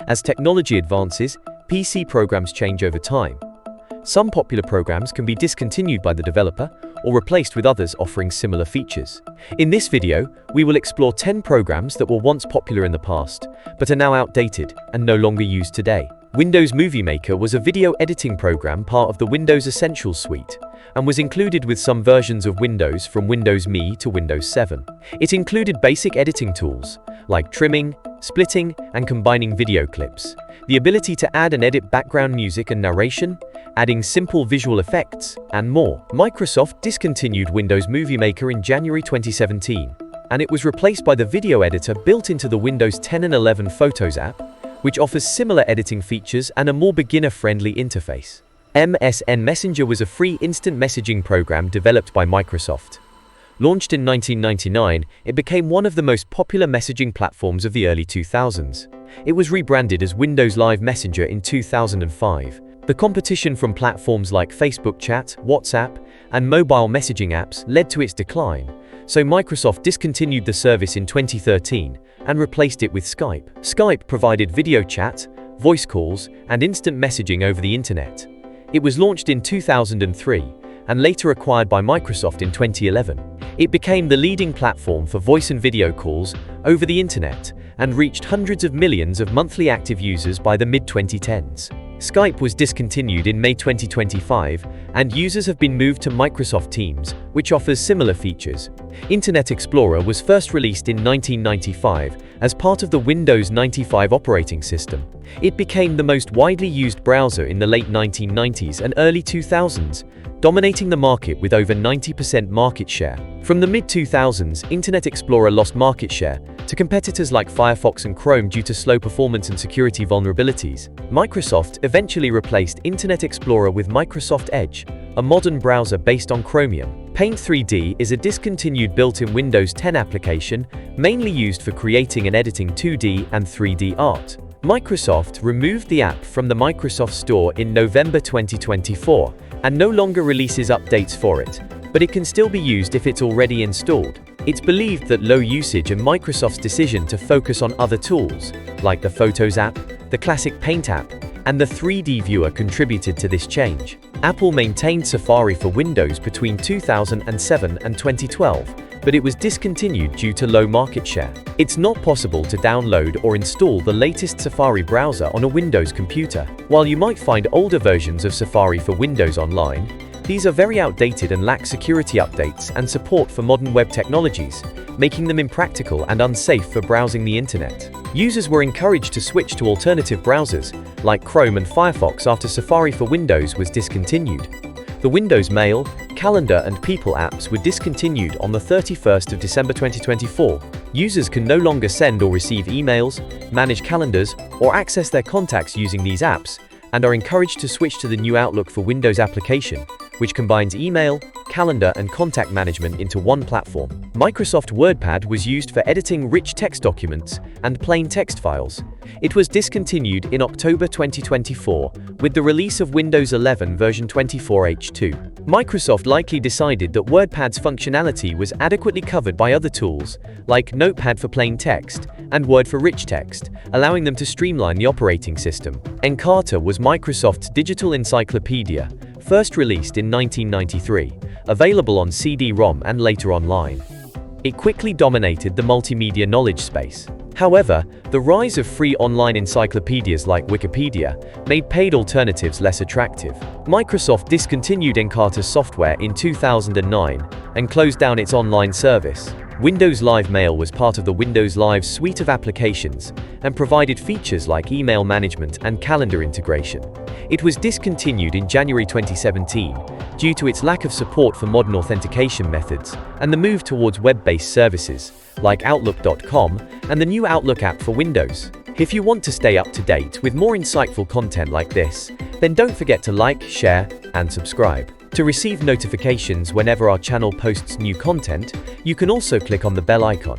As technology advances, PC programs change over time. Some popular programs can be discontinued by the developer or replaced with others offering similar features. In this video, we will explore 10 programs that were once popular in the past, but are now outdated and no longer used today. Windows Movie Maker was a video editing program part of the Windows Essentials suite, and was included with some versions of Windows from Windows ME to Windows 7. It included basic editing tools, like trimming, splitting, and combining video clips, the ability to add and edit background music and narration, adding simple visual effects, and more. Microsoft discontinued Windows Movie Maker in January 2017, and it was replaced by the video editor built into the Windows 10 and 11 Photos app, which offers similar editing features and a more beginner-friendly interface. MSN Messenger was a free instant messaging program developed by Microsoft. Launched in 1999, it became one of the most popular messaging platforms of the early 2000s. It was rebranded as Windows Live Messenger in 2005. The competition from platforms like Facebook Chat, WhatsApp, and mobile messaging apps led to its decline, so Microsoft discontinued the service in 2013 and replaced it with Skype. Skype provided video chat, voice calls, and instant messaging over the internet. It was launched in 2003 and later acquired by Microsoft in 2011. It became the leading platform for voice and video calls over the internet and reached hundreds of millions of monthly active users by the mid-2010s. Skype was discontinued in May 2025, and users have been moved to Microsoft Teams, which offers similar features. Internet Explorer was first released in 1995 as part of the Windows 95 operating system. It became the most widely used browser in the late 1990s and early 2000s, dominating the market with over 90% market share. From the mid-2000s, Internet Explorer lost market share to competitors like Firefox and Chrome due to slow performance and security vulnerabilities. Microsoft eventually replaced Internet Explorer with Microsoft Edge, a modern browser based on Chromium. Paint 3D is a discontinued built-in Windows 10 application mainly used for creating and editing 2D and 3D art. Microsoft removed the app from the Microsoft Store in November 2024 and no longer releases updates for it, but it can still be used if it's already installed. It's believed that low usage and Microsoft's decision to focus on other tools, like the Photos app, the classic Paint app, and the 3D viewer contributed to this change. Apple maintained Safari for Windows between 2007 and 2012, but it was discontinued due to low market share. It's not possible to download or install the latest Safari browser on a Windows computer. While you might find older versions of Safari for Windows online, these are very outdated and lack security updates and support for modern web technologies, making them impractical and unsafe for browsing the internet. Users were encouraged to switch to alternative browsers, like Chrome and Firefox, after Safari for Windows was discontinued. The Windows Mail, Calendar, and People apps were discontinued on the 31st of December 2024. Users can no longer send or receive emails, manage calendars, or access their contacts using these apps, and are encouraged to switch to the new Outlook for Windows application, which combines email, calendar, and contact management into one platform. Microsoft Wordpad was used for editing rich text documents and plain text files. It was discontinued in October 2024 with the release of Windows 11 version 24H2. Microsoft likely decided that Wordpad's functionality was adequately covered by other tools, like Notepad for plain text and Word for rich text, allowing them to streamline the operating system. Encarta was Microsoft's digital encyclopedia, first released in 1993, available on CD-ROM and later online. It quickly dominated the multimedia knowledge space. However, the rise of free online encyclopedias like Wikipedia made paid alternatives less attractive. Microsoft discontinued Encarta's software in 2009 and closed down its online service. Windows Live Mail was part of the Windows Live suite of applications and provided features like email management and calendar integration. It was discontinued in January 2017 due to its lack of support for modern authentication methods and the move towards web-based services like Outlook.com and the new Outlook app for Windows. If you want to stay up to date with more insightful content like this, then don't forget to like, share, and subscribe. To receive notifications whenever our channel posts new content, you can also click on the bell icon.